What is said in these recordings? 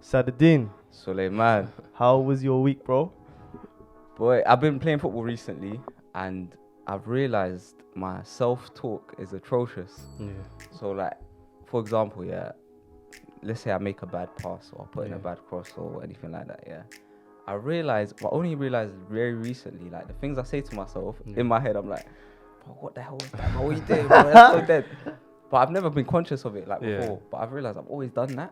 Sadadine, Suleiman, how was your week, bro? boy, I've been playing football recently and I've realized my self-talk is atrocious. Yeah. So like, for example, let's say I make a bad pass or put in a bad cross or anything like that, I only realized very recently, like the things I say to myself in my head, I'm like, bro, what the hell was that? Bro, what are you doing, bro? That's so dead. But I've never been conscious of it like before. But I've realized I've always done that.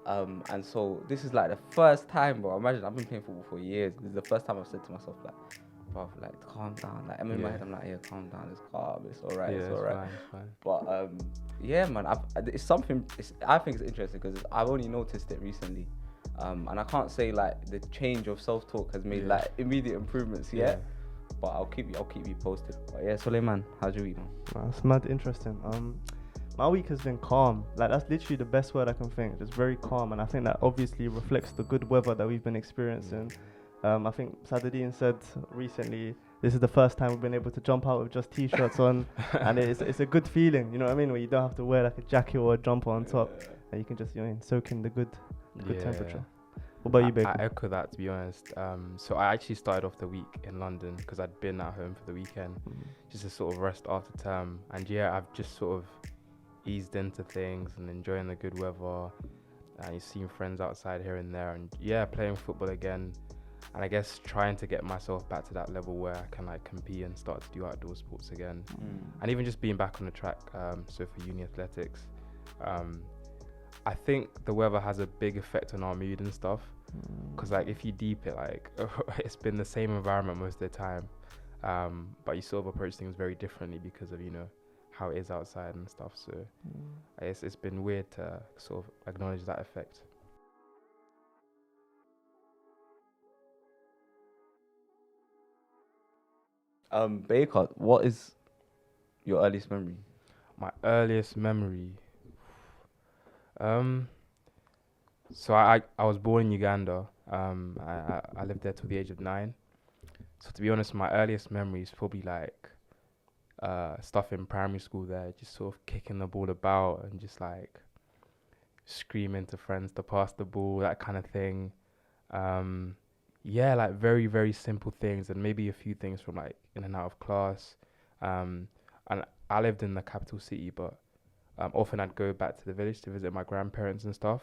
And so this is like the first time, bro. Imagine I've been playing football for years. This is the first time I've said to myself, like, bro, like, calm down. Like, I'm in my head, I'm like, yeah, calm down. It's calm. It's all right. It's all right. Fine. But yeah, man, it's something. I think it's interesting because I've only noticed it recently. And I can't say like the change of self-talk has made like immediate improvements yet. But I'll keep you posted. But yeah, Suleiman, how's your week, man? That's mad interesting. My week has been calm. Like, that's literally the best word I can think. Just very calm, and I think that obviously reflects the good weather that we've been experiencing. I think Sadadine said recently, this is the first time we've been able to jump out with just t-shirts on, and it's a good feeling. You know what I mean? Where you don't have to wear like a jacket or a jumper on top, and you can just soak in the good temperature. What about you, babe? I echo that, to be honest. So I actually started off the week in London because I'd been at home for the weekend, just to sort of rest after term. And I've just sort of eased into things and enjoying the good weather. And you've seen friends outside here and there, and playing football again. And I guess trying to get myself back to that level where I can like compete and start to do outdoor sports again. And even just being back on the track. So for uni athletics, I think the weather has a big effect on our mood and stuff. Because like if you deep it, like it's been the same environment most of the time, but you sort of approach things very differently because of how it is outside and stuff. So I guess it's been weird to sort of acknowledge that effect. Baker, what is your earliest memory? My earliest memory. So I was born in Uganda. I lived there till the age of 9. So to be honest, my earliest memory is probably like stuff in primary school there, just sort of kicking the ball about and just like screaming to friends to pass the ball, that kind of thing. Like very, very simple things, and maybe a few things from like in and out of class. And I lived in the capital city, but often I'd go back to the village to visit my grandparents and stuff.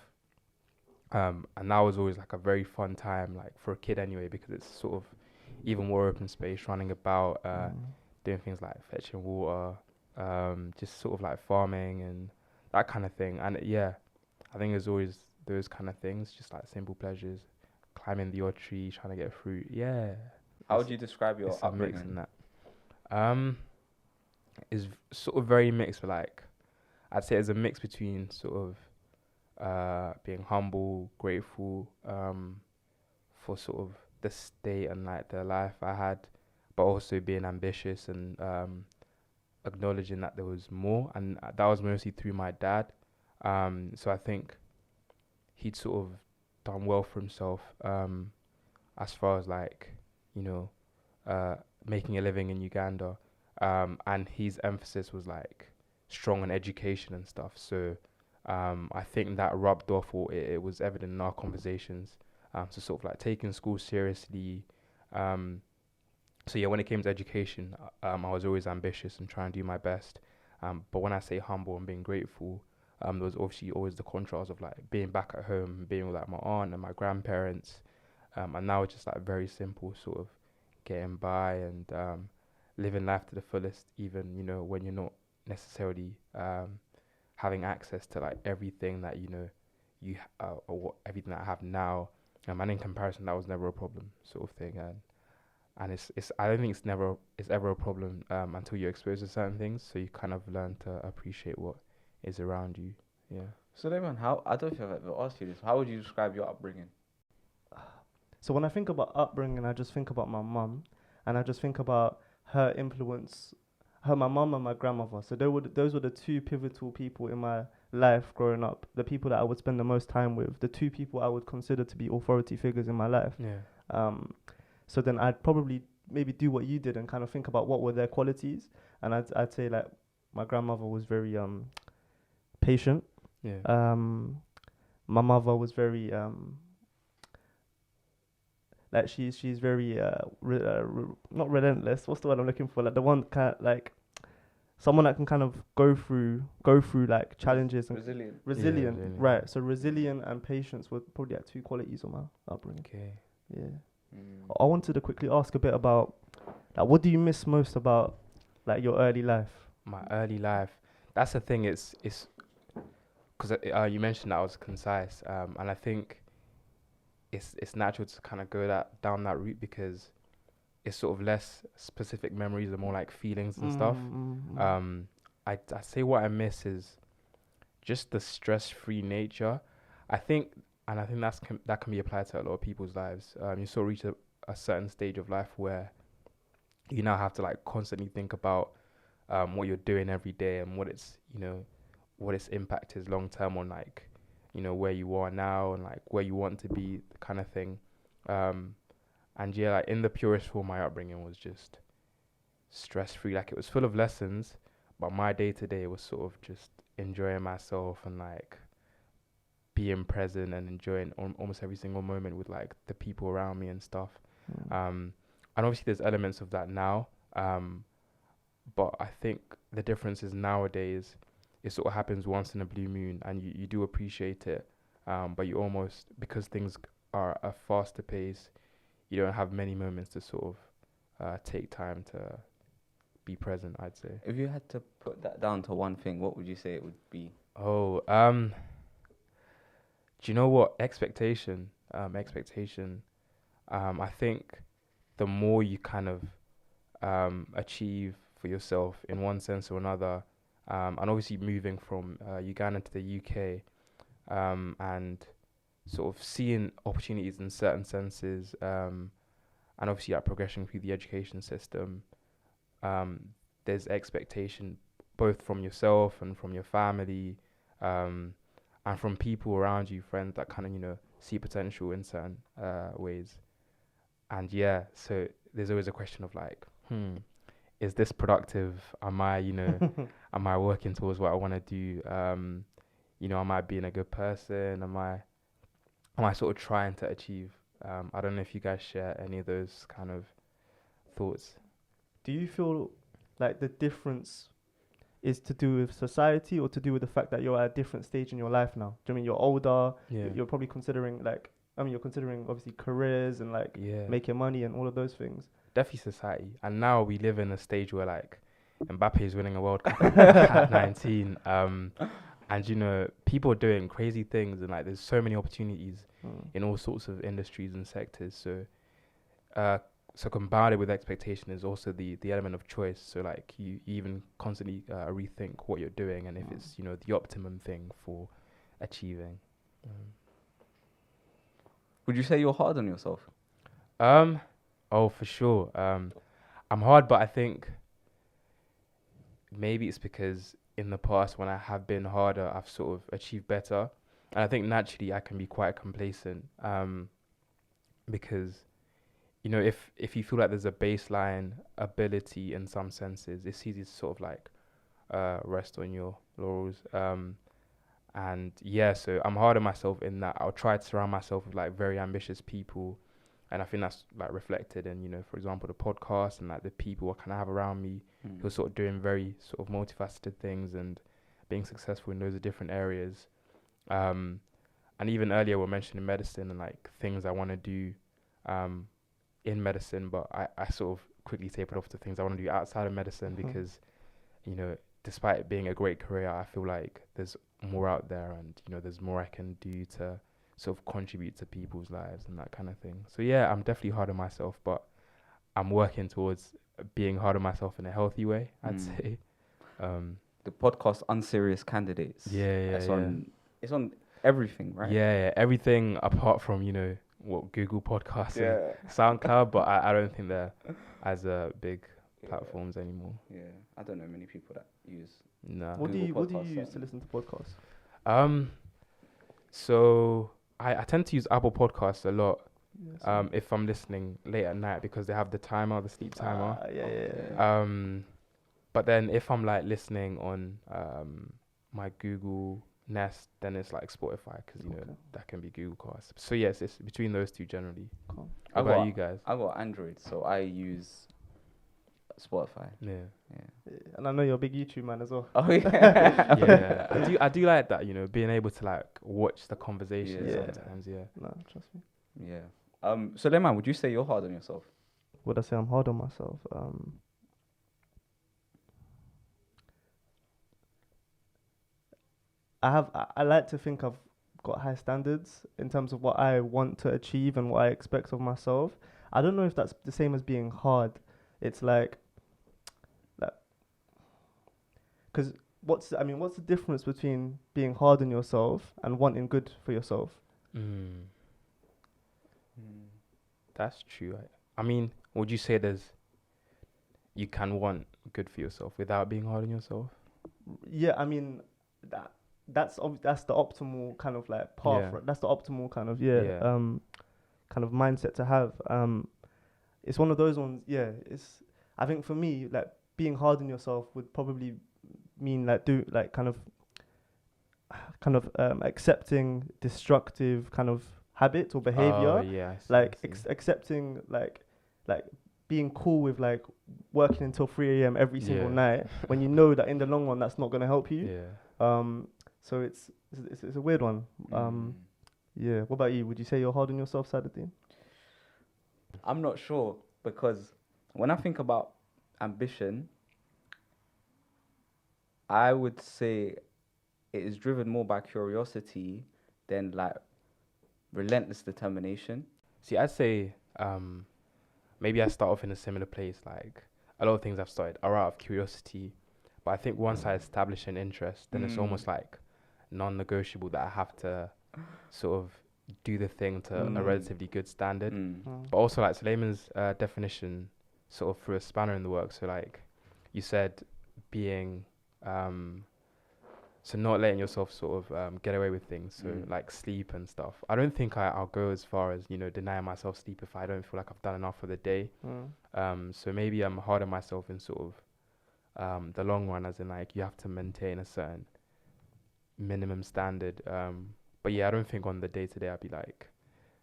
And that was always like a very fun time, like for a kid anyway, because it's sort of even more open space, running about, doing things like fetching water, just sort of like farming and that kind of thing. And I think there's always those kind of things, just like simple pleasures, climbing the odd tree, trying to get fruit. How would you describe your it's a mix upbringing? in that. Is sort of very mixed, but like I'd say it's a mix between sort of being humble, grateful for sort of the state and like the life I had, but also being ambitious and acknowledging that there was more, and that was mostly through my dad. So I think he'd sort of done well for himself as far as like making a living in Uganda, and his emphasis was like strong on education and stuff. So I think that rubbed off, or it was evident in our conversations. So sort of like taking school seriously. So when it came to education, I was always ambitious and trying to do my best. But when I say humble and being grateful, there was obviously always the contrast of like being back at home, being with like my aunt and my grandparents, and now it's just like very simple, sort of getting by and living life to the fullest, even when you're not necessarily having access to like everything that everything that I have now. And in comparison, that was never a problem, sort of thing. And it's I don't think it's ever a problem until you're exposed to certain things. So you kind of learn to appreciate what is around you. Yeah. So then, man, I don't know if I've ever asked you this. How would you describe your upbringing? So when I think about upbringing, I just think about my mum, and I just think about her influence, my mum and my grandmother. So those were the two pivotal people in my life growing up, the people that I would spend the most time with, the two people I would consider to be authority figures in my life. So then I'd probably maybe do what you did and kind of think about what were their qualities. And I'd say like my grandmother was very patient. my mother was very like she's very not relentless. What's the word I'm looking for? Like the one kind like someone that can kind of go through like challenges and Resilient. resilient, resilient. right? So resilient and patience were probably like two qualities of my upbringing. Okay. Yeah. Mm. I wanted to quickly ask a bit about like what do you miss most about like your early life? My early life. That's the thing. It's because you mentioned that I was concise, and I think it's natural to kind of go down that route because it's sort of less specific memories and more like feelings and stuff. I say what I miss is just the stress-free nature. I think, and I think that can be applied to a lot of people's lives. You sort of reach a certain stage of life where you now have to like constantly think about what you're doing every day and what its impact is long term on like where you are now and like where you want to be, kind of thing. And yeah, like in the purest form, my upbringing was just stress-free. Like it was full of lessons, but my day-to-day was sort of just enjoying myself and like being present and enjoying almost every single moment with like the people around me and stuff. And obviously there's elements of that now, but I think the difference is nowadays it sort of happens once in a blue moon and you do appreciate it, but you almost, because things are a faster pace, you don't have many moments to sort of take time to be present, I'd say. If you had to put that down to one thing, what would you say it would be? Oh, do you know what? Expectation. I think the more you kind of achieve for yourself in one sense or another, and obviously moving from Uganda to the UK, and sort of seeing opportunities in certain senses, and obviously like progression through the education system, there's expectation both from yourself and from your family, and from people around you, friends that kind of see potential in certain ways. And yeah, so there's always a question of like, is this productive? Am I am I working towards what I want to do? Am I being a good person? Am I sort of trying to achieve? I don't know if you guys share any of those kind of thoughts. Do you feel like the difference is to do with society or to do with the fact that you're at a different stage in your life now? Do you mean you're older? Yeah. You're probably considering you're considering obviously careers and like making money and all of those things. Definitely society. And now we live in a stage where like Mbappe is winning a World Cup at 19. And people are doing crazy things and like there's so many opportunities in all sorts of industries and sectors. So combined with expectation is also the element of choice. So like you even constantly rethink what you're doing and if it's the optimum thing for achieving. Would you say you're hard on yourself? Oh, for sure. I'm hard, but I think maybe it's because in the past when I have been harder, I've sort of achieved better. And I think naturally I can be quite complacent, because if you feel like there's a baseline ability in some senses, it's easy to sort of like rest on your laurels. And yeah, so I'm hard on myself in that I'll try to surround myself with like very ambitious people, and I think that's like reflected in for example the podcast and like the people I kind of have around me who are sort of doing very sort of multifaceted things and being successful in loads of different areas. And even earlier we're mentioning medicine and like things I want to do in medicine, but I sort of quickly tapered off to things I want to do outside of medicine because despite it being a great career, I feel like there's more out there and there's more I can do to sort of contribute to people's lives and that kind of thing. So yeah, I'm definitely hard on myself, but I'm working towards being hard on myself in a healthy way, I'd say. The podcast Unserious Candidates. It's on everything, right? Yeah, everything apart from what Google Podcasts and SoundCloud, but I don't think they're as big platforms anymore. Yeah, I don't know many people that use. No. What do you use to listen to podcasts? So I tend to use Apple Podcasts a lot. Yes. If I'm listening late at night because they have the sleep timer. Yeah. But then if I'm like listening on my Google Nest, then it's like Spotify, because you know Okay. that can be Google Cast. So yes, it's between those two generally. Cool. What about you guys? I got Android, so I use Spotify. Yeah. Yeah, and I know you're a big YouTube man as well. Oh yeah. Yeah, I do like that, you know, being able to like watch the conversation Yeah. sometimes. Yeah. No, trust me. Yeah. So Lemon, would you say you're hard on yourself? Would I say I'm hard on myself? I like to think I've got high standards in terms of what I want to achieve and what I expect of myself. I don't know if that's the same as being hard. It's like, because what's the difference between being hard on yourself and wanting good for yourself? That's true. I mean, would you say you can want good for yourself without being hard on yourself? Yeah, I mean that's the optimal kind of like path. Yeah. Right? That's the optimal kind of Yeah. kind of mindset to have. It's one of those ones. Yeah, I think for me, like being hard on yourself would probably mean like accepting destructive kind of habits or behavior. Oh yeah. I see, Like I see. accepting like being cool with like working until 3 a.m. every single Yeah. night when you know that in the long run that's not going to help you. Yeah. So it's a weird one. Yeah. What about you? Would you say you're hard on yourself, Saladin? I'm not sure, because when I think about ambition, I would say it is driven more by curiosity than like relentless determination. See, I'd say maybe I start off in a similar place. Like a lot of things I've started are out of curiosity, but I think once I establish an interest, then it's almost like non-negotiable that I have to sort of do the thing to a relatively good standard. But also like Suleiman's definition sort of threw a spanner in the works. So like you said, being so not letting yourself sort of get away with things, so like sleep and stuff. I don't think I'll go as far as, you know, denying myself sleep if I don't feel like I've done enough for the day. So maybe I'm hard on myself in sort of the long run, as in like you have to maintain a certain minimum standard. But yeah, I don't think on the day to day I'd be like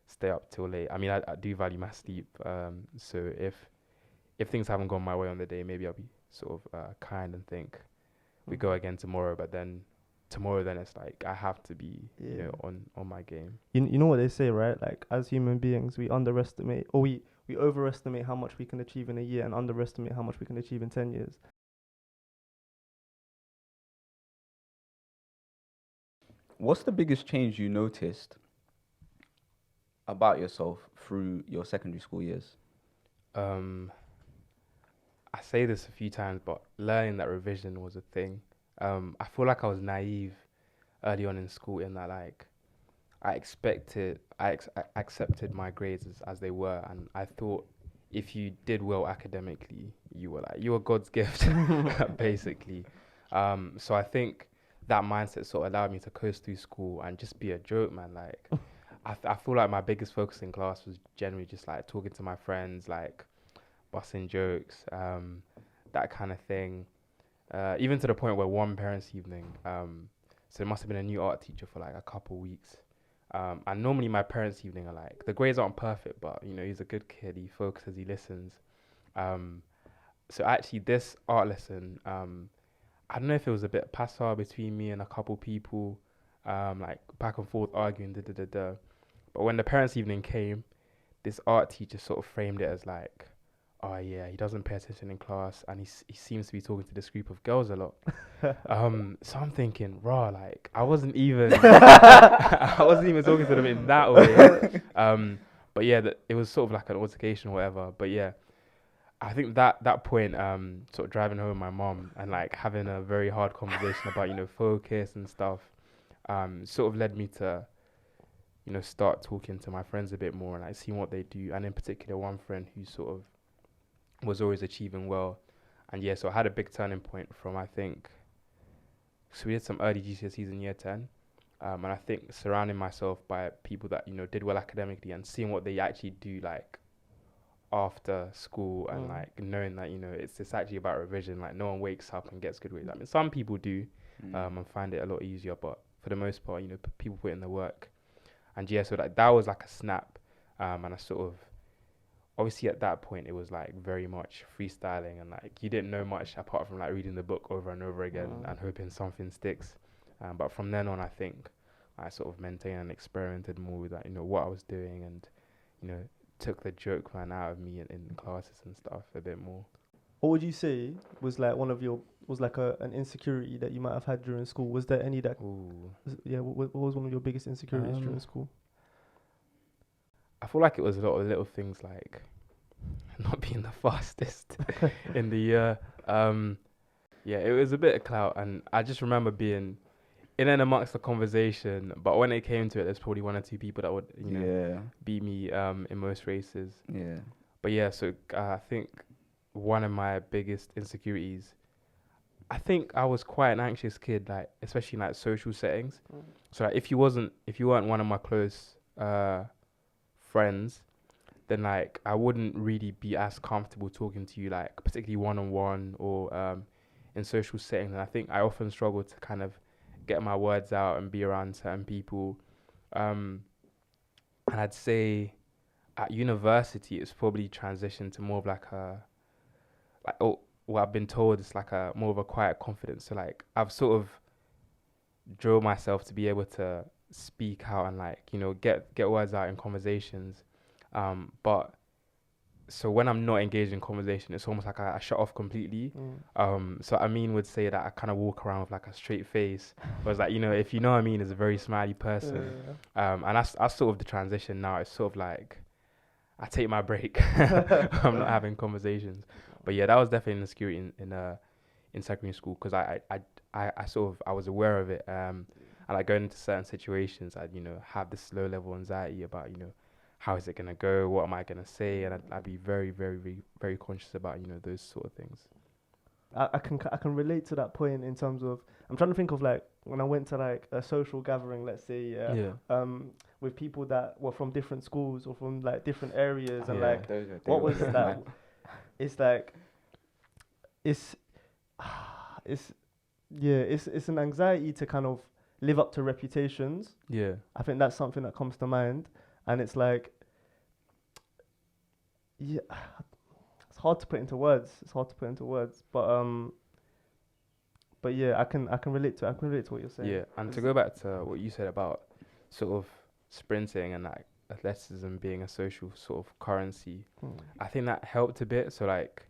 stay up till late. I mean, I do value my sleep. So if things haven't gone my way on the day, maybe I'll be sort of kind and think we go again tomorrow. But then tomorrow, then it's like I have to be, you know, on my game. You know what they say, right? Like as human beings, we underestimate or we overestimate how much we can achieve in a year and underestimate how much we can achieve in 10 years. What's the biggest change you noticed about yourself through your secondary school years? I say this a few times, but learning that revision was a thing. I feel like I was naive early on in school in that like I accepted my grades as they were, and I thought if you did well academically, you were God's gift, basically. So I think that mindset sort of allowed me to coast through school and just be a joke, man. Like I feel like my biggest focus in class was generally just like talking to my friends, like busting jokes, that kind of thing. Even to the point where one parents' evening, so there must have been a new art teacher for like a couple weeks. And normally my parents' evening are like, the grades aren't perfect, but you know, he's a good kid, he focuses, he listens. So actually this art lesson, I don't know if it was a bit passer between me and a couple people, like back and forth arguing, But when the parents' evening came, this art teacher sort of framed it as like, oh yeah, he doesn't pay attention in class, and he seems to be talking to this group of girls a lot. So I'm thinking, raw, like I wasn't even talking to them in that way. But yeah, it was sort of like an altercation or whatever. But yeah, I think that point, sort of driving home with my mom and like having a very hard conversation about, you know, focus and stuff, sort of led me to, you know, start talking to my friends a bit more and like seeing what they do. And in particular, one friend who sort of was always achieving well. And yeah, so I had a big turning point from, I think, so we did some early GCSEs in year 10. And I think surrounding myself by people that, you know, did well academically and seeing what they actually do like after school and like knowing that, you know, it's actually about revision. Like no one wakes up and gets good grades. I mean, some people do and find it a lot easier, but for the most part, people put in the work. And yeah, so like that was like a snap. And I sort of, obviously at that point it was like very much freestyling, and like you didn't know much apart from like reading the book over and over again and hoping something sticks. But from then on, I think I sort of maintained and experimented more with like, what I was doing, and took the joke man out of me in classes and stuff a bit more. What would you say was like an insecurity that you might have had during school? Was there any that? Ooh. What was one of your biggest insecurities during school? I feel like it was a lot of little things like not being the fastest in the year. It was a bit of clout, and I just remember being in and amongst the conversation. But when it came to it, there's probably one or two people that would, beat me in most races. Yeah. But yeah, so I think one of my biggest insecurities, I think I was quite an anxious kid, like especially in like social settings. So like, if you weren't one of my close friends, then like I wouldn't really be as comfortable talking to you, like particularly one-on-one or in social settings. And I think I often struggled to kind of get my words out and be around certain people. And I'd say at university it's probably transitioned to more of like what I've been told is like a more of a quiet confidence. So like I've sort of drilled myself to be able to speak out and like get words out in conversations. But so when I'm not engaged in conversation, it's almost like I shut off completely. So Amin would say that I kind of walk around with like a straight face. Whereas like, if you know Amin is a very smiley person. And that's sort of the transition now. It's sort of like I take my break. I'm not having conversations. But yeah, that was definitely an insecurity in secondary school, because I was aware of it. And like going into certain situations, I'd have this low level anxiety about how is it gonna go, what am I gonna say, and I'd be very, very, very, very conscious about those sort of things. I can relate to that point in terms of, I'm trying to think of like when I went to like a social gathering, let's say, with people that were from different schools or from like different areas, and like what was that? It's like it's an anxiety to kind of live up to reputations. Yeah, I think that's something that comes to mind, and it's like, it's hard to put into words. But yeah, I can relate to what you're saying. Yeah, and to go back to what you said about sort of sprinting and like athleticism being a social sort of currency, I think that helped a bit. So like,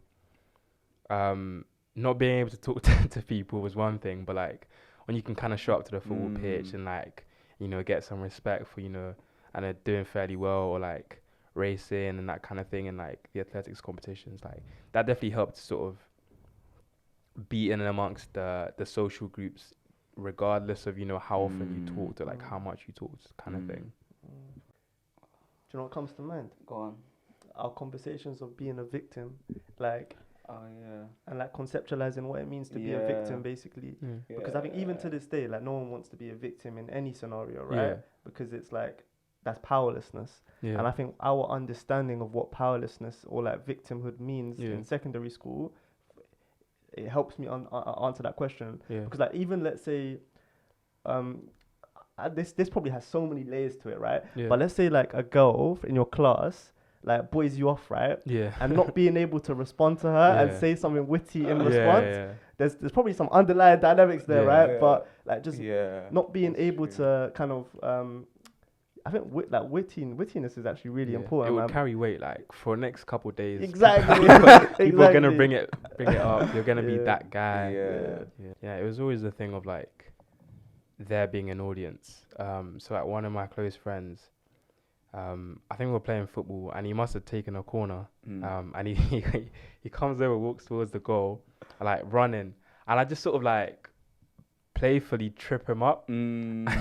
not being able to talk to people was one thing, but like when you can kind of show up to the football pitch and like get some respect for and they're doing fairly well, or like racing and that kind of thing, and like the athletics competitions, like that definitely helped to sort of be in and amongst the social groups, regardless of how often you talked or like how much you talked, kind of thing. Do you know what comes to mind? Go on. Our conversations of being a victim, like, and like conceptualizing what it means to be a victim, basically. Because I think even to this day, like no one wants to be a victim in any scenario, right? Because it's like that's powerlessness. And I think our understanding of what powerlessness or like victimhood means in secondary school, it helps me answer that question. Because like even let's say, this probably has so many layers to it, right? But let's say like a girl in your class like buoys you off, right? And not being able to respond to her and say something witty in response. There's probably some underlying dynamics there, right? But like just not being able to kind of I think wittiness is actually really important. It would carry weight like for the next couple of days. Exactly. People are gonna bring it up. You're gonna be that guy. Yeah. It was always the thing of like there being an audience. So like one of my close friends, I think we were playing football and he must have taken a corner. And he comes over, walks towards the goal, like running, and I just sort of like playfully trip him up.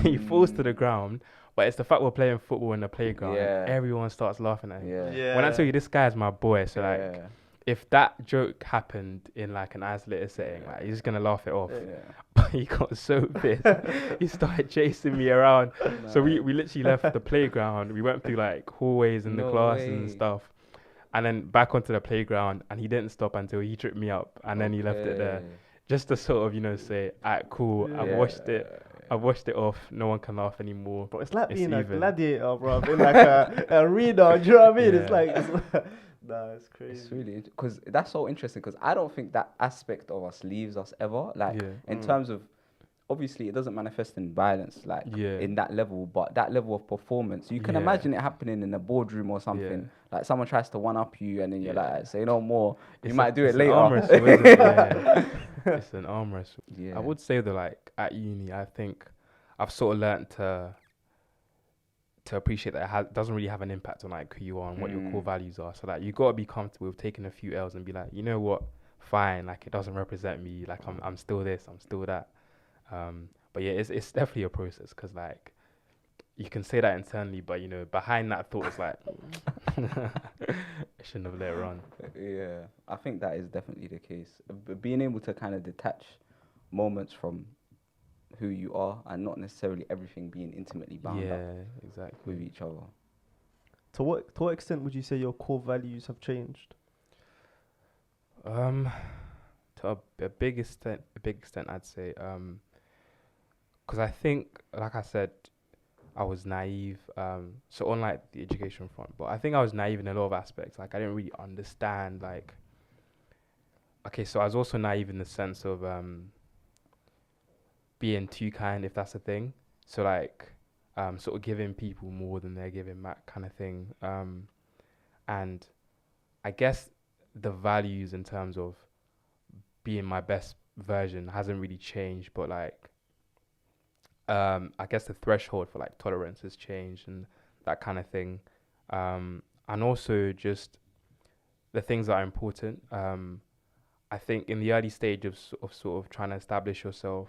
He falls to the ground. But it's the fact we're playing football in the playground. Everyone starts laughing at him. When I tell you this guy's my boy, so like if that joke happened in like an isolated setting, like he's just gonna laugh it off. But he got so pissed, he started chasing me around. So we literally left the playground. We went through like hallways in the classes and stuff, and then back onto the playground. And he didn't stop until he tripped me up, and then he left it there, just to sort of say, "Alright, cool, I've washed it." I washed it off. No one can laugh anymore. Bro, it's like It's being a even. gladiator, bro. In like a arena. Do you know what I mean? It's Yeah. like, nah, it's crazy. It's really because that's so interesting because I don't think that aspect of us leaves us ever. Like Yeah. in terms of obviously it doesn't manifest in violence like Yeah. in that level, but that level of performance, you can Yeah. imagine it happening in a boardroom or something. Like someone tries to one up you and then you're Yeah. like, say no more. You It's might do it's it later. An arm wrestle, isn't it? Yeah. It's an arm wrestle. Yeah. I would say that like at uni, I think I've sort of learnt to appreciate that it doesn't really have an impact on like who you are and what your core values are. So like you gotta be comfortable with taking a few L's and be like, you know what, fine, like it doesn't represent me. Like I'm still this, I'm still that. But yeah, it's definitely a process because like you can say that internally, but you know behind that thought is like I shouldn't have let it run. Yeah, I think that is definitely the case. Being able to kind of detach moments from who you are and not necessarily everything being intimately bound up Exactly. with each other. To what extent would you say your core values have changed? To a big extent, I'd say. Because I think, like I said, I was naive. So on like the education front, but I think I was naive in a lot of aspects. Like I didn't really understand. Like, okay, so I was also naive in the sense of being too kind, if that's a thing. So like, sort of giving people more than they're giving back, kind of thing. And I guess the values in terms of being my best version hasn't really changed, but like I guess the threshold for like tolerance has changed and that kind of thing, and also just the things that are important. I think in the early stage of sort of trying to establish yourself,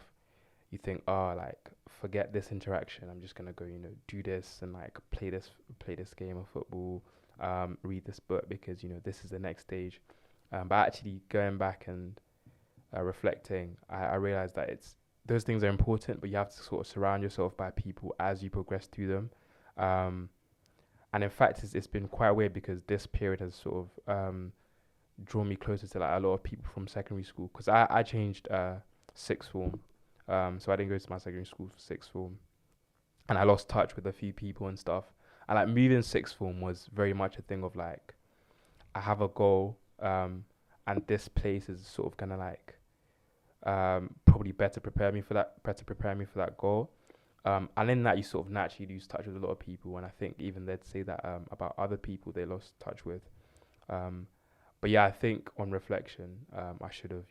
you think, oh, like forget this interaction. I'm just gonna go, do this and like play this game of football, read this book because this is the next stage. But actually going back and reflecting, I realized that those things are important, but you have to sort of surround yourself by people as you progress through them. And in fact, it's been quite weird because this period has sort of drawn me closer to like a lot of people from secondary school because I changed sixth form. So I didn't go to my secondary school for sixth form, and I lost touch with a few people and stuff. And like moving sixth form was very much a thing of like, I have a goal, and this place is sort of gonna like probably better prepare me for that goal. And in that you sort of naturally lose touch with a lot of people, and I think even they'd say that about other people they lost touch with. But yeah, I think on reflection, I should have,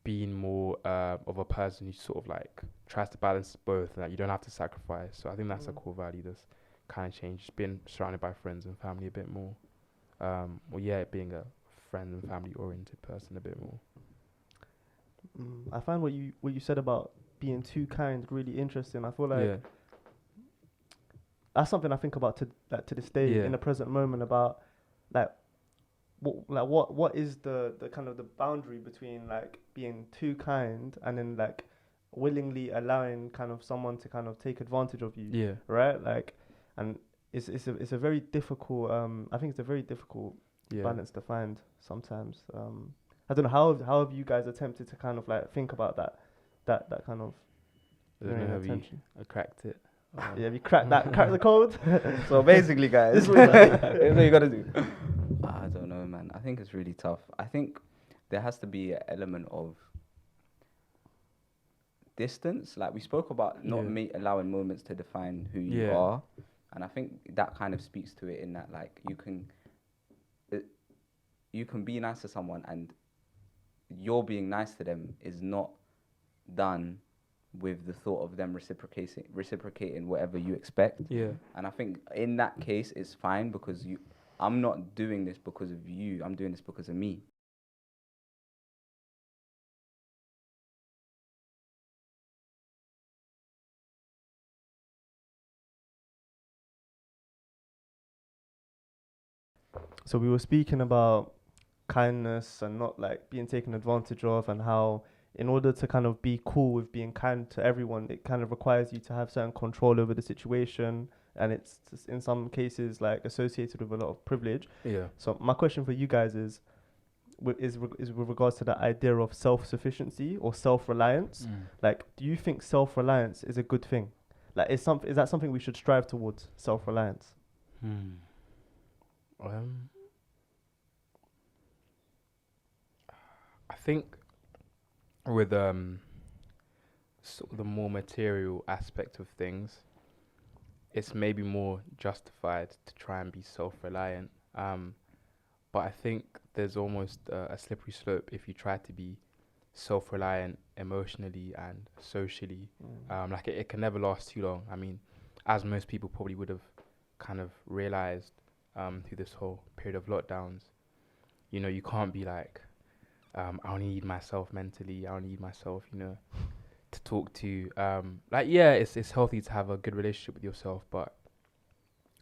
been more of a person who sort of like tries to balance both, and that you don't have to sacrifice. So I think that's a core value that's kind of changed. Just being surrounded by friends and family a bit more. Being a friend and family oriented person a bit more. I find what you said about being too kind really interesting. I feel like that's something I think about to this day in the present moment about like what is the kind of the boundary between like being too kind and then like willingly allowing kind of someone to kind of take advantage of you, right? Like, and it's a very difficult I think it's a very difficult balance to find sometimes. I don't know how have you guys attempted to kind of like think about that kind of Attention. I cracked it. Yeah, we cracked the code. So basically, guys, this is what you gotta do. I don't know, man. I think it's really tough. I think there has to be an element of distance. Like we spoke about not allowing moments to define who you are. And I think that kind of speaks to it in that like you can be nice to someone and your being nice to them is not done with the thought of them reciprocating whatever you expect. Yeah. And I think in that case it's fine because I'm not doing this because of you. I'm doing this because of me. So we were speaking about kindness and not like being taken advantage of, and how in order to kind of be cool with being kind to everyone, it kind of requires you to have certain control over the situation, and it's in some cases like associated with a lot of privilege. Yeah. So my question for you guys is, is with regards to the idea of self-sufficiency or self-reliance. Like, do you think self-reliance is a good thing? Like, is that something we should strive towards, self-reliance? I think with sort of the more material aspect of things, it's maybe more justified to try and be self-reliant. But I think there's almost a slippery slope if you try to be self-reliant emotionally and socially. Like it can never last too long. I mean, as most people probably would have kind of realized through this whole period of lockdowns, you know, you can't be like, I only need myself mentally, I only need myself, you know, to talk to. Like, yeah, it's healthy to have a good relationship with yourself, but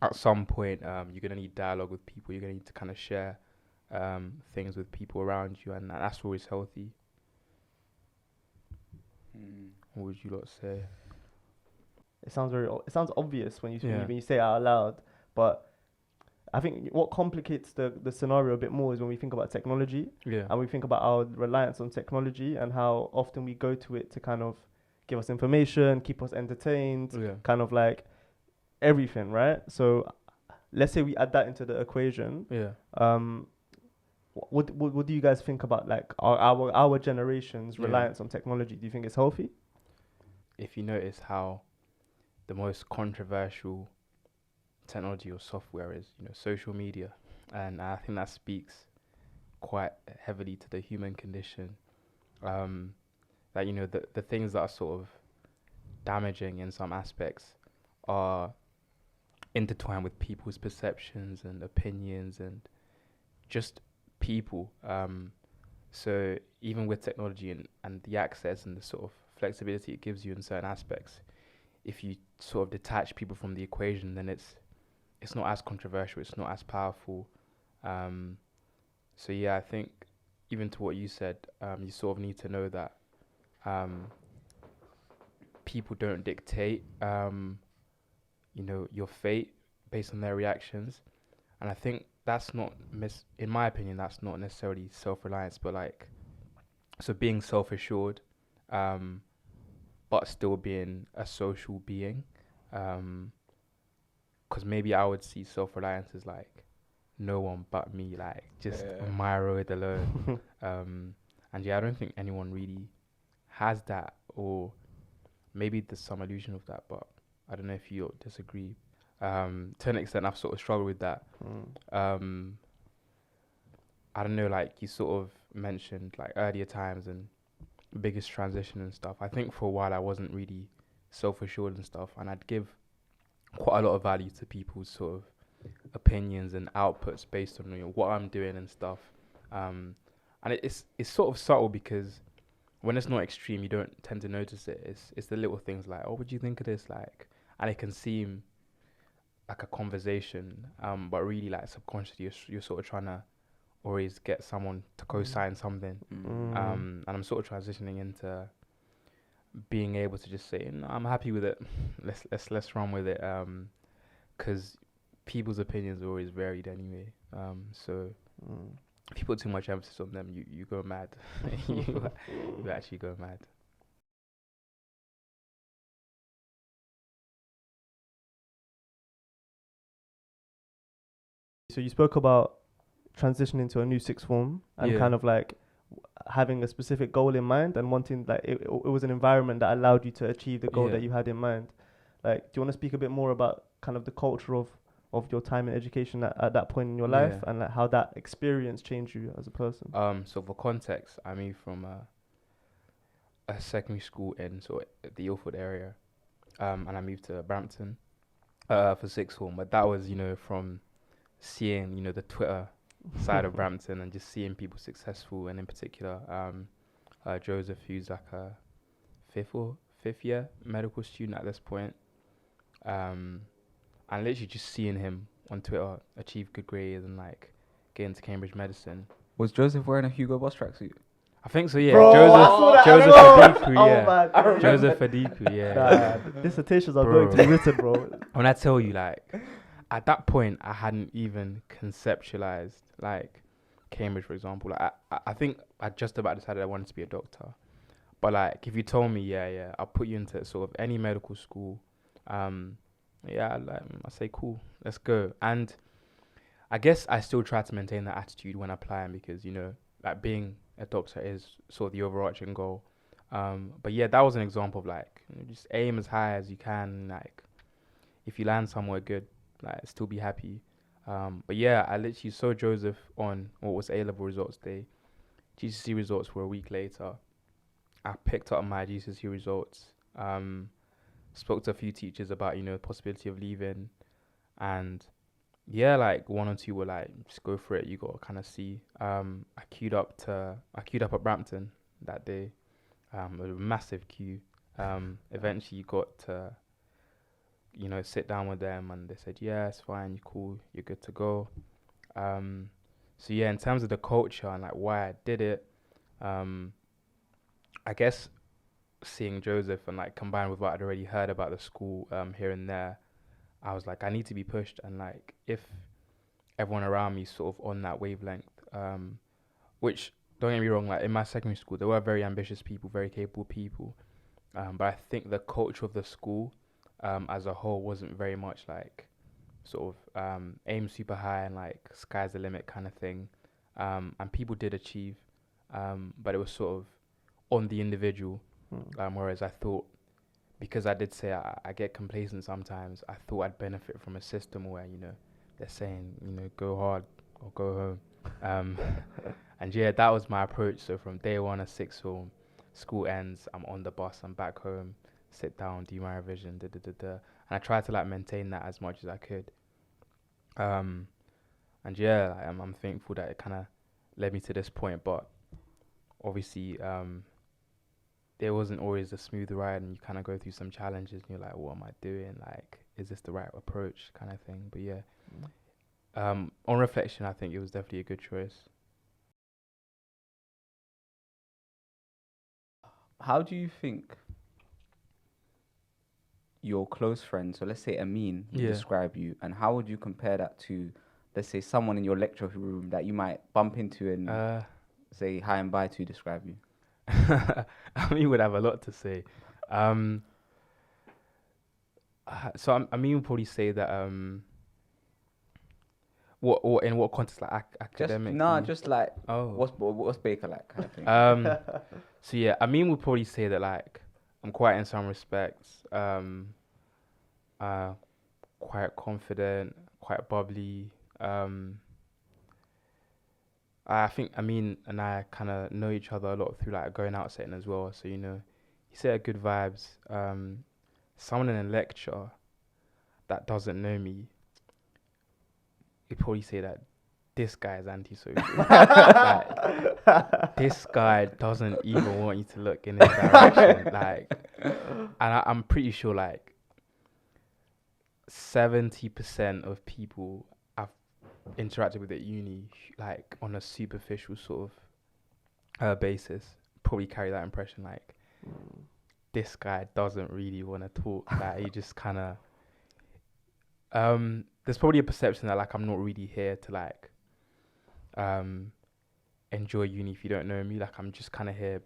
at some point, you're going to need dialogue with people. You're going to need to kind of share things with people around you, and that's always healthy. What would you lot say? It sounds obvious when you say it out loud, but I think what complicates the scenario a bit more is when we think about technology, and we think about our reliance on technology and how often we go to it to kind of give us information, keep us entertained, kind of like everything, right? So let's say we add that into the equation. What do you guys think about like our generation's reliance on technology? Do you think it's healthy? If you notice how the most controversial technology or software is, you know, social media, and I think that speaks quite heavily to the human condition. That, you know, the things that are sort of damaging in some aspects are intertwined with people's perceptions and opinions and just people. So even with technology and the access and the sort of flexibility it gives you in certain aspects, if you sort of detach people from the equation, then it's not as controversial, it's not as powerful. So yeah, I think even to what you said, you sort of need to know that people don't dictate, you know, your fate based on their reactions. And I think that's not, in my opinion, that's not necessarily self-reliance, but like, so being self-assured, but still being a social being. Because maybe I would see self-reliance as like, no one but me, like just my road alone. And yeah, I don't think anyone really has that, or maybe there's some illusion of that, but I don't know if you disagree. To an extent, I've sort of struggled with that. I don't know, like you sort of mentioned like earlier times and biggest transition and stuff. I think for a while I wasn't really self-assured and stuff, and I'd give quite a lot of value to people's sort of opinions and outputs based on, you know, what I'm doing and stuff. And it's sort of subtle because when it's not extreme, you don't tend to notice it. It's the little things like, oh, what do you think of this? Like, and it can seem like a conversation, but really like subconsciously you're sort of trying to always get someone to co-sign something. And I'm sort of transitioning into being able to just say, no, I'm happy with it. Let's run with it. Because people's opinions are always varied anyway. So if you put too much emphasis on them, you go mad. you actually go mad. So you spoke about transitioning to a new sixth form and kind of like having a specific goal in mind and wanting, like, it was an environment that allowed you to achieve the goal that you had in mind. Like, do you want to speak a bit more about kind of the culture of your time in education at that point in your life and like how that experience changed you as a person? So for context, I moved from a secondary school in sort of the Ilford area, and I moved to Brampton for sixth form. But that was, you know, from seeing, you know, the Twitter side of Brampton and just seeing people successful, and in particular Joseph, who's like a fifth year medical student at this point, and literally just seeing him on Twitter achieve good grades and like get into Cambridge medicine. Was Joseph wearing a Hugo Boss tracksuit? I think so, yeah. Bro, Joseph Fadiku, yeah. Man. Joseph Fadiku, yeah. Nah, dissertations are going to be written, bro. When I tell you, like, at that point, I hadn't even conceptualized, like, Cambridge, for example, like I think I just about decided I wanted to be a doctor. But like, if you told me, yeah, I'll put you into sort of any medical school, yeah, like I say, cool, let's go. And I guess I still try to maintain that attitude when applying because like being a doctor is sort of the overarching goal. But yeah, that was an example of like just aim as high as you can. Like if you land somewhere good, like still be happy. But yeah, I literally saw Joseph on what was A-level results day. GCSE results were a week later. I picked up my GCSE results. Spoke to a few teachers about the possibility of leaving, and yeah, like one or two were like, just go for it. You got to kind of see. I queued up at Brampton that day. A massive queue. Eventually got to sit down with them, and they said, yeah, it's fine, you're cool, you're good to go. So yeah, in terms of the culture and like why I did it, I guess seeing Joseph and like combined with what I'd already heard about the school here and there, I was like, I need to be pushed, and like if everyone around me sort of on that wavelength, which don't get me wrong, like in my secondary school there were very ambitious people, very capable people, but I think the culture of the school as a whole wasn't very much like sort of aim super high and like sky's the limit kind of thing, and people did achieve, but it was sort of on the individual. Whereas I thought, because I did say I get complacent sometimes, I thought I'd benefit from a system where they're saying go hard or go home, and yeah, that was my approach. So from day one at sixth form, school ends, I'm on the bus, I'm back home, sit down, do my revision, and I tried to like maintain that as much as I could. And yeah, I'm thankful that it kind of led me to this point, but obviously there wasn't always a smooth ride, and you kind of go through some challenges and you're like, what am I doing, like is this the right approach kind of thing. But yeah, on reflection, I think it was definitely a good choice. How do you think your close friend, so let's say Amin, would Yeah. describe you, and how would you compare that to, let's say, someone in your lecture room that you might bump into and say hi and bye to describe you? I mean, would have a lot to say. So I mean, would probably say that what or in what context, like academic? Just like Oh. what's Baker like kind of thing. So yeah, I mean, would probably say that like I'm quite in some respects, quite confident, quite bubbly. I think Amin and I kind of know each other a lot through like a going out setting as well. So you set good vibes. Someone in a lecture that doesn't know me, he'd probably say that this guy is antisocial. Like, this guy doesn't even want you to look in his direction. Like, and I'm pretty sure like 70% of people I've interacted with at uni, like on a superficial sort of basis, probably carry that impression. Like, this guy doesn't really want to talk. Like, he just kind of there's probably a perception that like I'm not really here to like enjoy uni if you don't know me. Like I'm just kind of here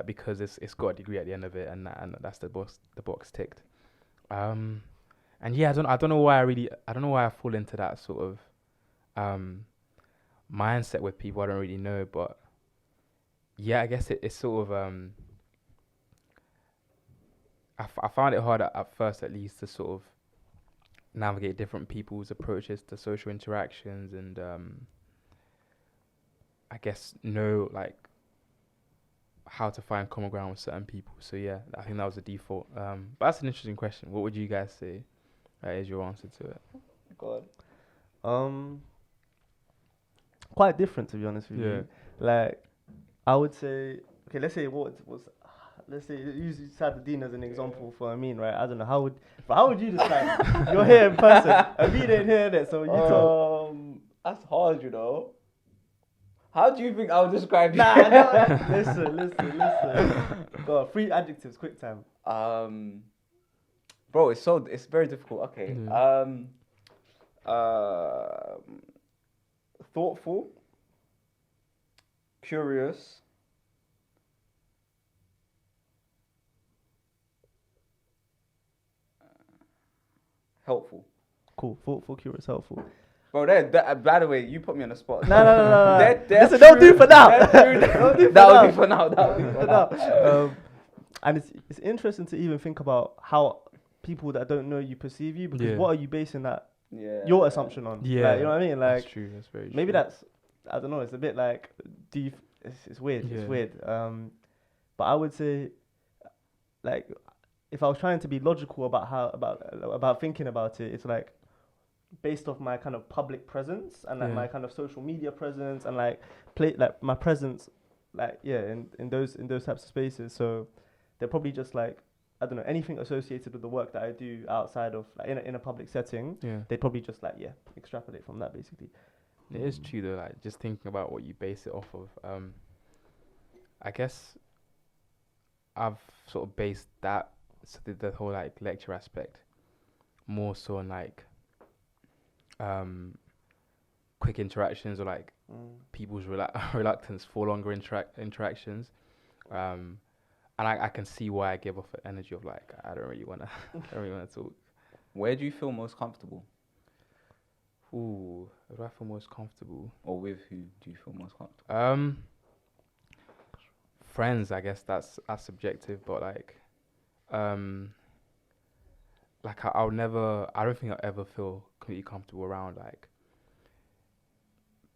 because it's got a degree at the end of it, and that's the box ticked. And yeah, I don't know why I fall into that sort of mindset with people I don't really know, but yeah, I guess it's sort of I found it hard at first, at least, to sort of navigate different people's approaches to social interactions, and I guess know like how to find common ground with certain people. So yeah, I think that was the default. But that's an interesting question. What would you guys say is your answer to it? God. Quite different, to be honest with Yeah. you. Like, I would say, okay, let's say let's say use Saladin as an example for Amin, right? I don't know how would you describe? You're here in person. Amin ain't here, that, so you That's hard, you know. How do you think I would describe you? Nah, listen. Go on, 3 adjectives, quick time. Bro, it's very difficult. Okay. Thoughtful. curious, helpful. Cool. Thoughtful, curious, helpful. Bro, by the way, you put me on the spot. No. They're Listen, don't do for now. Don't do for That now. would be for now. That would be for now. And it's interesting to even think about how people that don't know you perceive you, because what are you basing that your assumption on? Yeah, Like, you know what I mean? Like, that's true. That's very maybe true. that's, I don't know. It's a bit like, it's weird. Yeah. It's weird. But I would say, like, if I was trying to be logical about thinking about it, it's like based off my kind of public presence and like my kind of social media presence and like my presence, like in those types of spaces. So they're probably just like, I don't know, anything associated with the work that I do outside of like in a public setting. Yeah. They'd probably just like extrapolate from that basically. It is true though, like just thinking about what you base it off of. I guess I've sort of based that, so the whole like lecture aspect more so on like quick interactions or like people's reluctance for longer interactions. And I can see why I give off an energy of like I don't really wanna talk. Where do you feel most comfortable? Ooh, where do I feel most comfortable? Or with who do you feel most comfortable? Friends, I guess that's subjective, but like I don't think I'll ever feel completely comfortable around like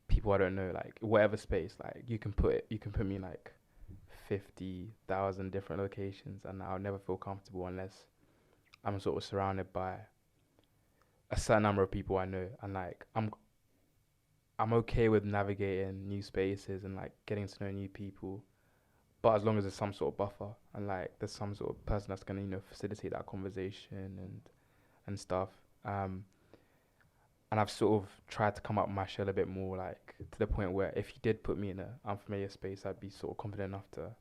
people I don't know, like whatever space. Like you can put me in like 50,000 different locations, and I'll never feel comfortable unless I'm sort of surrounded by a certain number of people I know, and like I'm okay with navigating new spaces and like getting to know new people, but as long as there's some sort of buffer and like there's some sort of person that's gonna facilitate that conversation and stuff. And I've sort of tried to come out of my shell a bit more, like to the point where if you did put me in an unfamiliar space, I'd be sort of confident enough to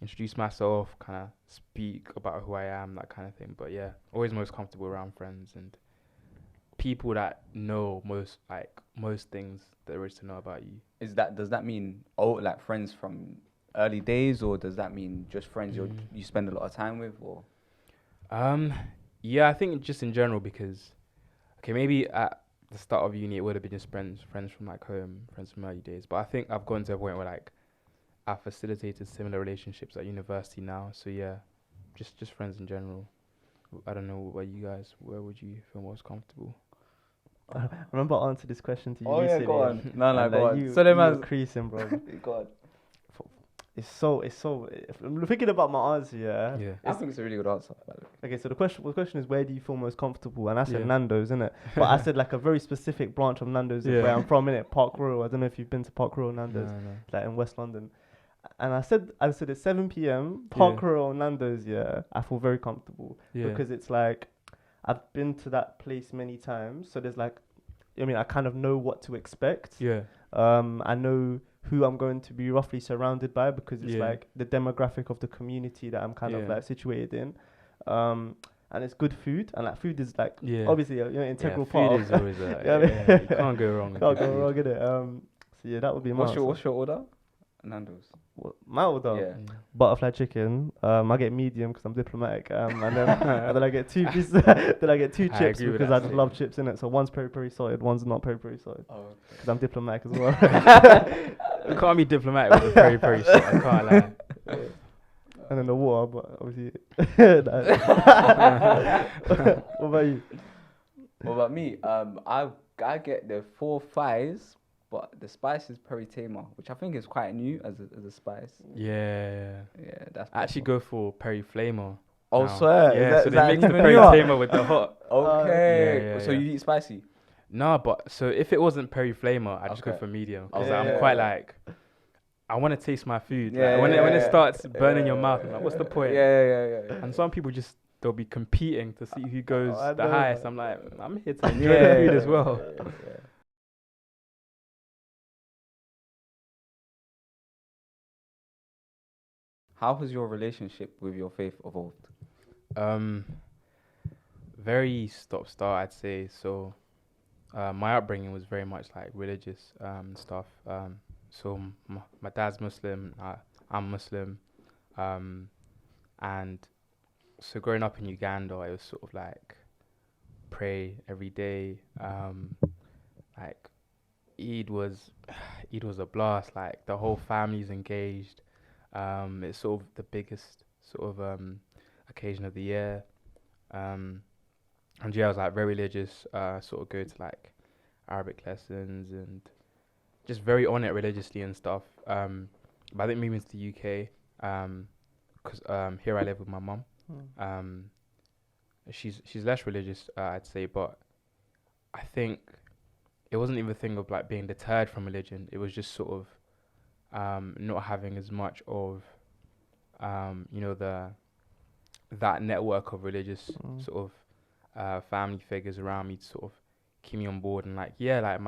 introduce myself, kind of speak about who I am, that kind of thing. But yeah, always most comfortable around friends and people that know most things there is to know about you. Does that mean like friends from early days, or does that mean just friends you spend a lot of time with, or? Yeah, I think just in general, because maybe at the start of uni it would have been just friends from like home, friends from early days. But I think I've gotten to a point where like I've facilitated similar relationships at university now. So yeah, just friends in general. I don't know where would you feel most comfortable? I remember I answered this question to you recently. recently. Go on. No, go on. So you were creasing, bro. Go on. It's so. If I'm thinking about my answer, I think it's a really good answer. Okay, so the question is, where do you feel most comfortable? And I said Nando's, innit? But I said like a very specific branch of Nando's where I'm from, innit? Park Royal. I don't know if you've been to Park Royal Nando's, like in West London. And I said at 7 p.m. Park Royal Nando's. I feel very comfortable because it's like I've been to that place many times, so there's like, I kind of know what to expect. I know who I'm going to be roughly surrounded by because it's like the demographic of the community that I'm kind of like situated in. And it's good food, and like food is like obviously an integral part. Food is always you can't go wrong. Can't go wrong, innit? So that would be my What's your order? Nando's. My order? Butterfly chicken. I get medium because I'm diplomatic. And then I get 2 pieces. Then I get 2 chips because I just love chips in it. So one's peri salted, one's not peri salted. Because I'm diplomatic as well. You can't be diplomatic with a peri shit. I can't lie. And then the water, but obviously. What about you? What about me? I get the 4 5s. But the spice is peri Tama, which I think is quite new as a spice. Yeah, that's. I actually go for peri flavor. Oh, swear. Yeah, so they mix the peri Tama with the hot. Okay. So you eat spicy? No, but so if it wasn't peri flavor, I'd just go for medium. Because I'm quite like, I want to taste my food. Like, when it starts burning your mouth, I'm like, what's the point? Yeah. And some people they'll be competing to see who goes the highest. I'm like, I'm here to enjoy the food as well. How has your relationship with your faith evolved? Very stop-start, I'd say. So, my upbringing was very much like religious stuff. So my dad's Muslim. I'm Muslim. And so growing up in Uganda, it was sort of like pray every day. Like Eid was Eid was a blast. Like the whole family's engaged. It's sort of the biggest sort of occasion of the year. Um, and yeah, I was like very religious. Sort of go to like Arabic lessons and just very on it religiously and stuff. But I think moving to the UK, because here I live with my mum. Um, she's less religious, I'd say, but I think it wasn't even a thing of like being deterred from religion. It was just sort of not having as much of the that network of religious sort of family figures around me to sort of keep me on board. And like like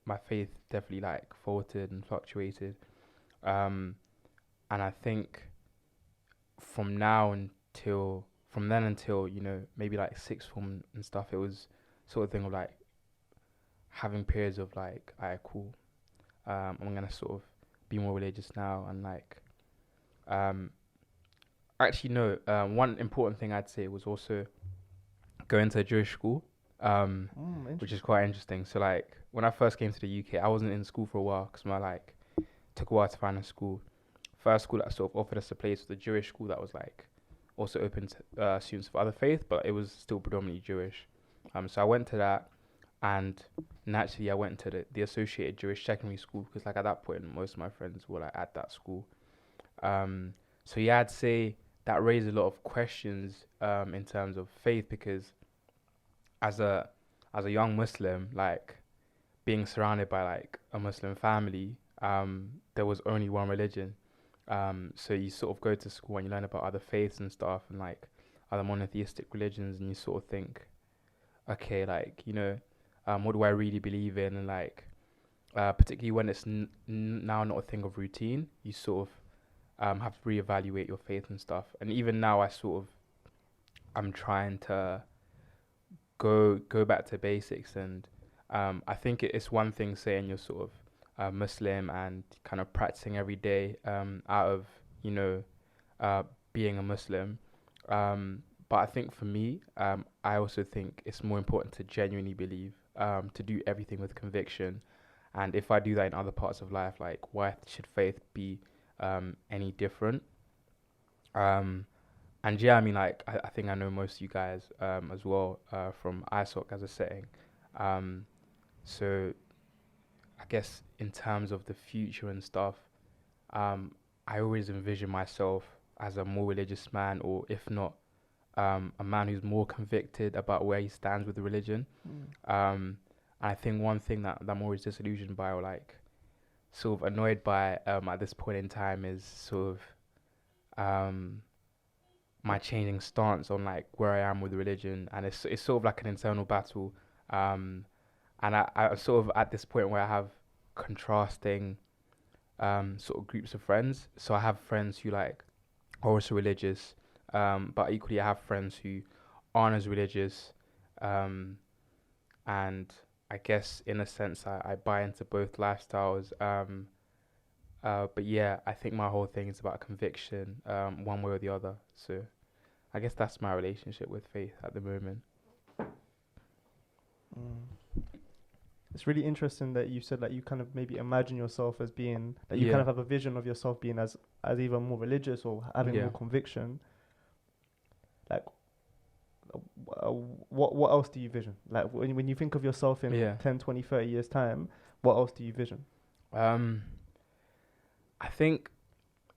my faith definitely like faltered and fluctuated. And I think from then until maybe like sixth form and stuff, it was sort of thing of like having periods of like, alright, cool. I'm gonna sort of be more religious now, and like actually no. One important thing I'd say was also going to a Jewish school, which is quite interesting. So like when I first came to the UK, I wasn't in school for a while because my like took a while to find a school. First school that sort of offered us a place was the Jewish school that was like also open to students of other faith, but it was still predominantly Jewish. So I went to that, and naturally I went to the Associated Jewish Secondary School because like at that point most of my friends were like at that school. So yeah, I'd say that raised a lot of questions in terms of faith, because as a young Muslim, like being surrounded by like a Muslim family, there was only one religion. So you sort of go to school and you learn about other faiths and stuff and like other monotheistic religions, and you sort of think, okay, like what do I really believe in? And like particularly when it's now not a thing of routine, you sort of have to reevaluate your faith and stuff. And even now, I'm trying to go back to basics. And I think it's one thing saying you're sort of Muslim and kind of practicing every day out of being a Muslim. But I think for me, I also think it's more important to genuinely believe, to do everything with conviction. And if I do that in other parts of life, like why should faith be any different? And yeah, I mean, like I think I know most of you guys as well from ISOC as a setting. So I guess in terms of the future and stuff, I always envision myself as a more religious man, or if not, a man who's more convicted about where he stands with religion. And I think one thing that I'm always disillusioned by, or like sort of annoyed by at this point in time, is sort of my changing stance on like where I am with religion, and it's sort of like an internal battle. And I sort of at this point where I have contrasting sort of groups of friends. So I have friends who like are also religious, but equally I have friends who aren't as religious, and I guess in a sense I buy into both lifestyles. But yeah, I think my whole thing is about conviction, one way or the other. So I guess that's my relationship with faith at the moment. It's really interesting that you said that you kind of maybe imagine yourself as being, that you kind of have a vision of yourself being as either more religious or having more conviction. Like, what else do you vision? Like when you think of yourself in 10, 20, 30 years time, what else do you vision? I think,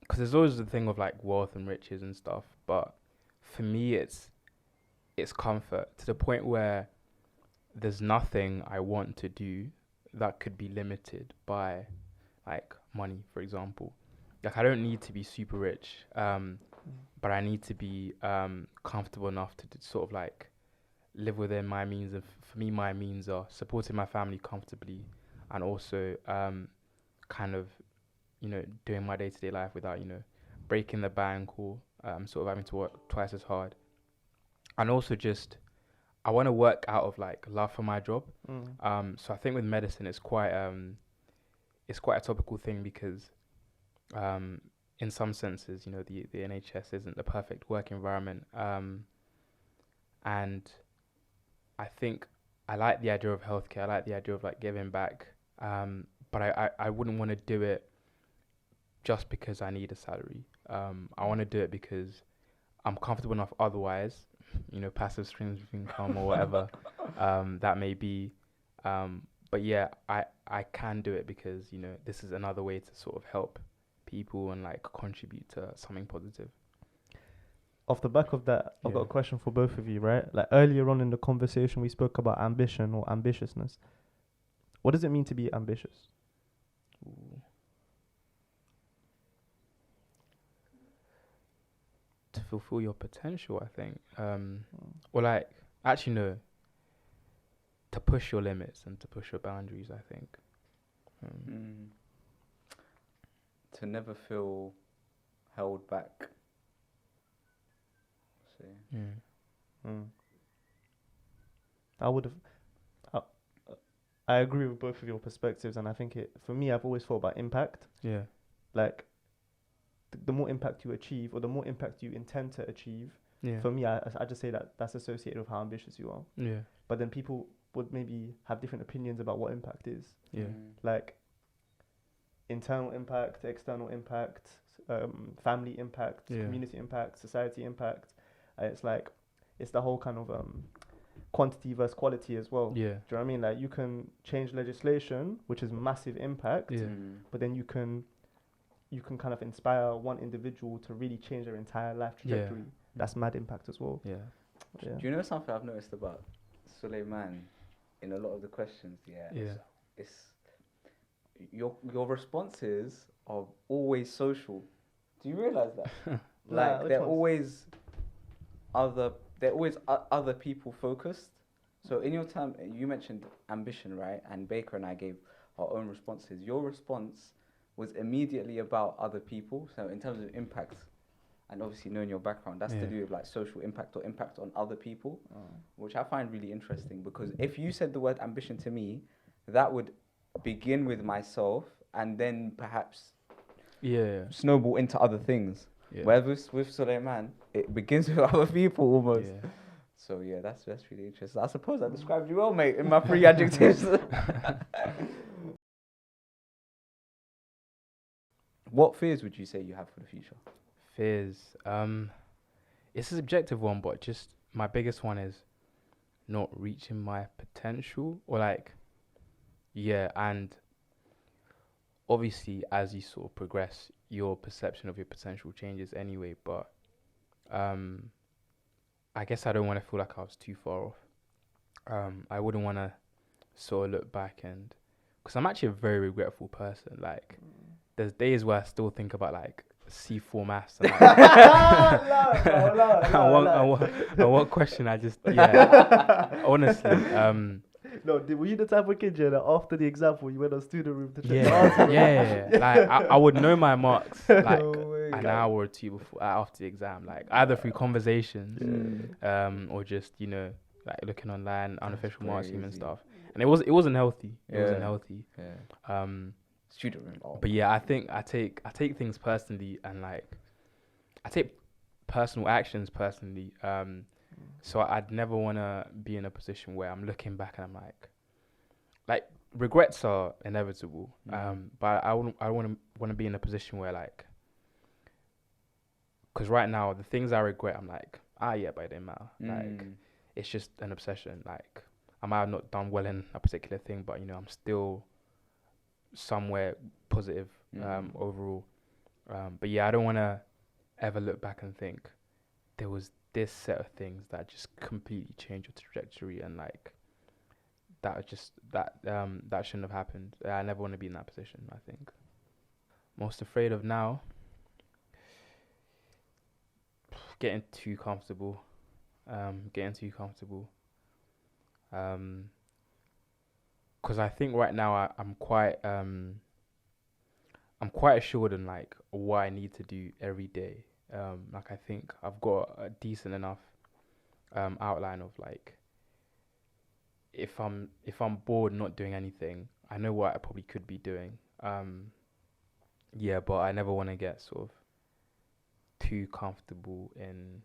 because there's always the thing of like wealth and riches and stuff, but for me it's comfort, to the point where there's nothing I want to do that could be limited by like money, for example. Like I don't need to be super rich, but I need to be comfortable enough to sort of like live within my means. And for me, my means are supporting my family comfortably, and also kind of doing my day-to-day life without breaking the bank, or sort of having to work twice as hard. And also just I want to work out of like love for my job. So I think with medicine it's it's quite a topical thing because in some senses, you know, the NHS isn't the perfect work environment. And I think I like the idea of healthcare. I like the idea of like giving back. But I wouldn't want to do it just because I need a salary. I want to do it because I'm comfortable enough otherwise, you know, passive streams of income or whatever that may be. But yeah, I can do it because, you know, this is another way to sort of help people and like contribute to something positive. Off the back of that, I've got a question for both of you, right? Like earlier on in the conversation, we spoke about ambition or ambitiousness. What does it mean to be ambitious? Ooh. To fulfill your potential, I think. Or like, actually no, to push your limits and to push your boundaries, I think. To never feel held back. I would have. I agree with both of your perspectives, and I think for me, I've always thought about impact. Yeah. Like, the more impact you achieve, or the more impact you intend to achieve. Yeah. For me, I just say that's associated with how ambitious you are. Yeah. But then people would maybe have different opinions about what impact is. Yeah. Like internal impact, external impact, family impact, community impact, society impact. It's like, it's the whole kind of quantity versus quality as well. Yeah. Do you know what I mean? Like, you can change legislation, which is massive impact, Yeah. but then you can kind of inspire one individual to really change their entire life trajectory. That's mad impact as well. Yeah. Do you know something I've noticed about Suleiman in a lot of the questions? It's your responses are always social. Do you realize that? Like, they're always other people focused. So in your time, you mentioned ambition, right? And Baker and I gave our own responses. Your response was immediately about other people. So in terms of impact, and obviously knowing your background, that's to do with like social impact or impact on other people, which I find really interesting, because if you said the word ambition to me, that would begin with myself and then perhaps snowball into other things. Whereas with Suleiman, it begins with other people almost. So yeah, that's really interesting. I suppose I described you well, mate, in my 3 adjectives. What fears would you say you have for the future? Fears. It's a subjective one, but just my biggest one is not reaching my potential, or like, and obviously as you sort of progress, your perception of your potential changes anyway, but I guess I don't want to feel like I was too far off. I wouldn't want to sort of look back, and because I'm actually a very regretful person. Like, there's days where I still think about like C4 maths and like and one question I just honestly No, were you the type of kid that after the example you went on student room to check the answer? Like I would know my marks like an hour or two before after the exam, like either through conversations or just, you know, like looking online, unofficial mark scheme and stuff. And it wasn't healthy. It wasn't healthy. Student room. But yeah, I think I take things personally, and like I take personal actions personally. So I'd never want to be in a position where I'm looking back and I'm like regrets are inevitable. But I want to be in a position where, like, because right now the things I regret, I'm like, but it didn't matter. Like, it's just an obsession. Like, I might have not done well in a particular thing, but, you know, I'm still somewhere positive overall. But yeah, I don't want to ever look back and think there was this set of things that just completely changed your trajectory, and like that shouldn't have happened. I never want to be in that position, I think. Most afraid of now, getting too comfortable. Because I think right now I'm quite assured in like what I need to do every day. Like, I think I've got a decent enough outline of like, if I'm bored not doing anything, I know what I probably could be doing. Yeah, but I never want to get sort of too comfortable in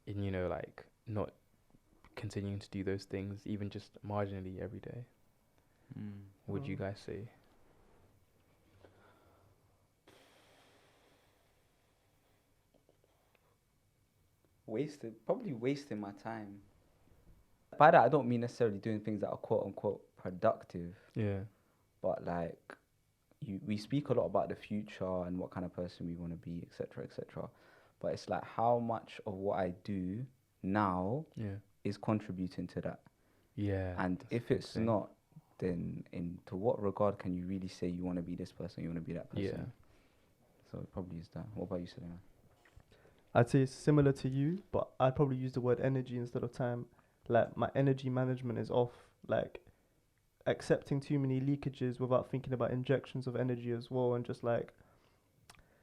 like not continuing to do those things, even just marginally every day. Would you guys say? Probably wasting my time. By that, I don't mean necessarily doing things that are quote unquote productive, Yeah. but like we speak a lot about the future and what kind of person we want to be, etc., etc. But it's like how much of what I do now Yeah. is contributing to that. Yeah. And if it's not, then to what regard can you really say you want to be this person, you want to be that person? Yeah. So it probably is that. What about you, Selena? I'd say it's similar to you, but I'd probably use the word energy instead of time. Like my energy management is off. Like accepting too many leakages without thinking about injections of energy as well, and just like,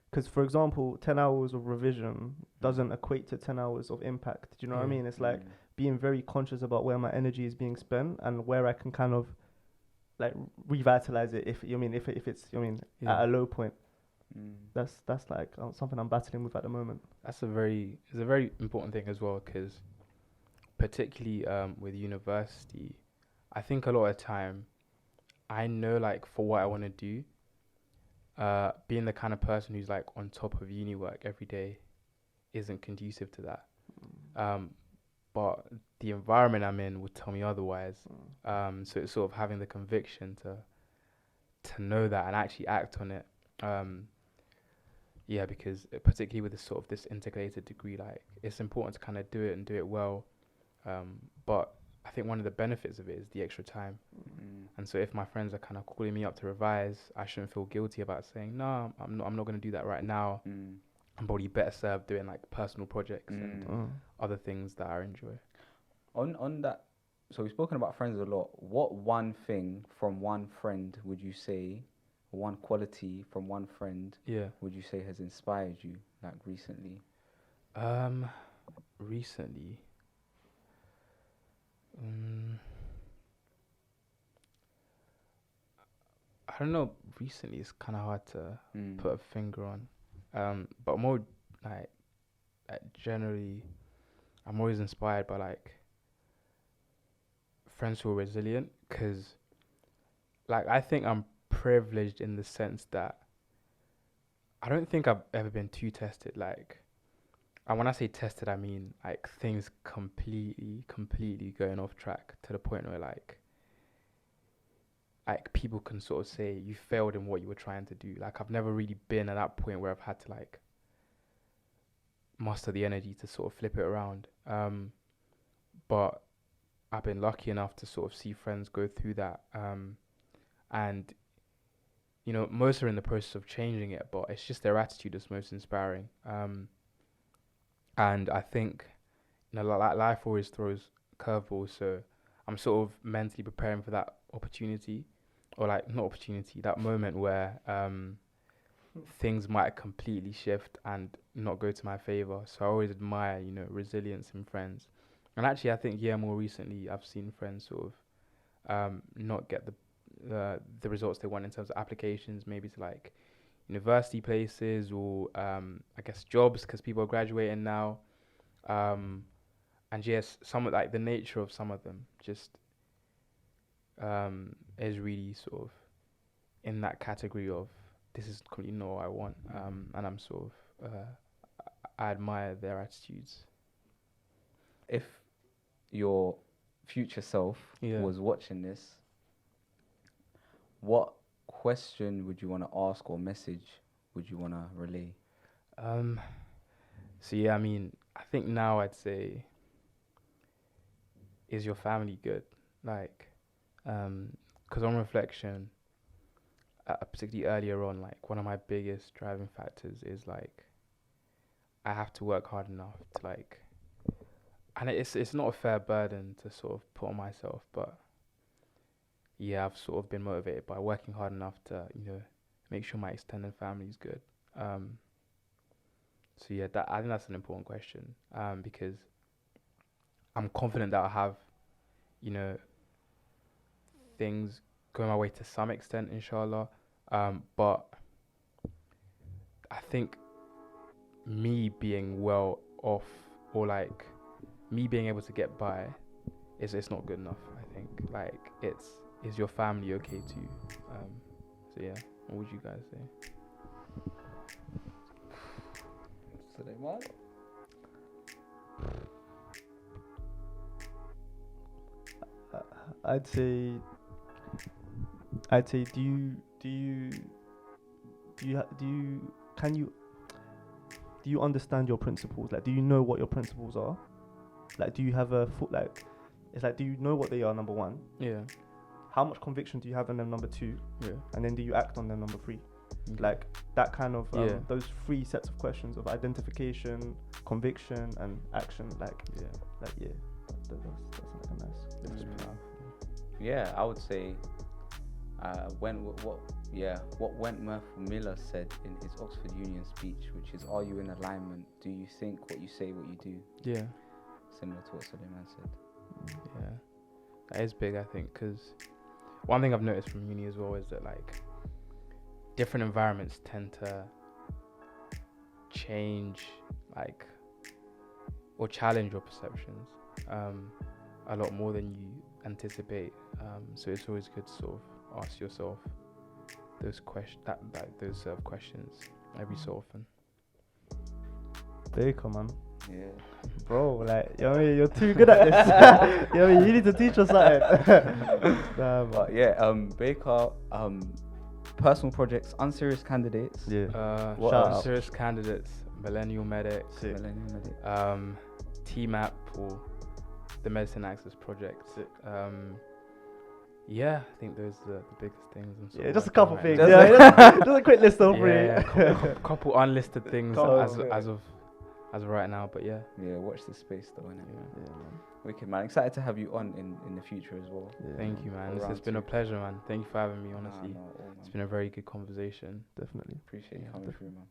because for example, 10 hours of revision doesn't equate to 10 hours of impact. Do you know what I mean? It's like being very conscious about where my energy is being spent and where I can kind of like revitalize it if it's at a low point. That's like something I'm battling with at the moment. It's a very important thing as well, because particularly with university, I think a lot of time I know like for what I want to do, being the kind of person who's like on top of uni work every day isn't conducive to that. But the environment I'm in would tell me otherwise. So it's sort of having the conviction to know that and actually act on it. Yeah, because particularly with this integrated degree, like it's important to kind of do it and do it well. But I think one of the benefits of it is the extra time. And so if my friends are kind of calling me up to revise, I shouldn't feel guilty about saying, no, I'm not going to do that right now. I'm probably better served doing like personal projects and other things that I enjoy. On that, so we've spoken about friends a lot. What one thing from one friend would you say, one quality from one friend, would you say has inspired you like recently? Recently, I don't know. Recently, it's kind of hard to put a finger on. But more like generally, I'm always inspired by like friends who are resilient, because like I think I'm privileged in the sense that I don't think I've ever been too tested. Like, and when I say tested, I mean like things completely going off track to the point where like people can sort of say you failed in what you were trying to do. Like I've never really been at that point where I've had to like muster the energy to sort of flip it around. But I've been lucky enough to sort of see friends go through that. And most are in the process of changing it, but it's just their attitude that's most inspiring. And I think like life always throws curveballs, so I'm sort of mentally preparing for that opportunity, or like not opportunity, that moment where things might completely shift and not go to my favor. So I always admire resilience in friends. And actually I think more recently I've seen friends sort of not get the results they want in terms of applications, maybe to like university places or I guess jobs, because people are graduating now. And yes, some of like the nature of some of them just is really sort of in that category of this is completely not what I want. And I'm sort of I admire their attitudes. If your future self was watching this, what question would you want to ask or message would you want to relay? So yeah, I mean, I think now I'd say, is your family good? Like, because on reflection, particularly earlier on, like one of my biggest driving factors is like, I have to work hard enough to like, and it's not a fair burden to sort of put on myself, but yeah, I've sort of been motivated by working hard enough to make sure my extended family is good. So yeah, I think that's an important question, because I'm confident that I have, things going my way to some extent, inshallah. But I think me being well off, or like me being able to get by, it's not good enough. I think like is your family okay too? So yeah, what would you guys say? Suleiman? I'd say do you understand your principles? Like, do you know what your principles are? Like, do you have a it's like, do you know what they are, number one? Yeah. How much conviction do you have in them, number two? Yeah. And then do you act on them, number three? Okay. Like, that kind of, Yeah. those three sets of questions of identification, conviction, and action. Like, Yeah. that's like a nice. That's powerful. Yeah, I would say what Wentworth Miller said in his Oxford Union speech, which is, "Are you in alignment? Do you think what you say, what you do?" Yeah. Similar to what Suleiman said. Yeah, that is big, I think, because one thing I've noticed from uni as well is that like different environments tend to change like or challenge your perceptions a lot more than you anticipate. So it's always good to sort of ask yourself those questions every so often. Baker, man. Yeah. Bro, like, you know what I mean? You're too good at this. You know what I mean? You need to teach us something. But yeah, Baker, personal projects, unserious candidates. Yeah. What Shout out. serious candidates, millennial medic, Sick. Millennium Medic. TMAP or the Medicine Access Project. Yeah, I think those are the biggest things. I'm sort Yeah, of just a working couple right things. now. Yeah, just a quick list of Yeah, three. couple unlisted things Couple, as of right now, but yeah. Yeah, watch the space though, innit? Yeah. Yeah, man. Wicked, man. Excited to have you on in the future as well. Yeah, Thank you, man. Round It's been a two. pleasure, man. Thank you for having me. Honestly, Nah, no, it's been a very good conversation. Definitely. appreciate you Yeah, coming through, man.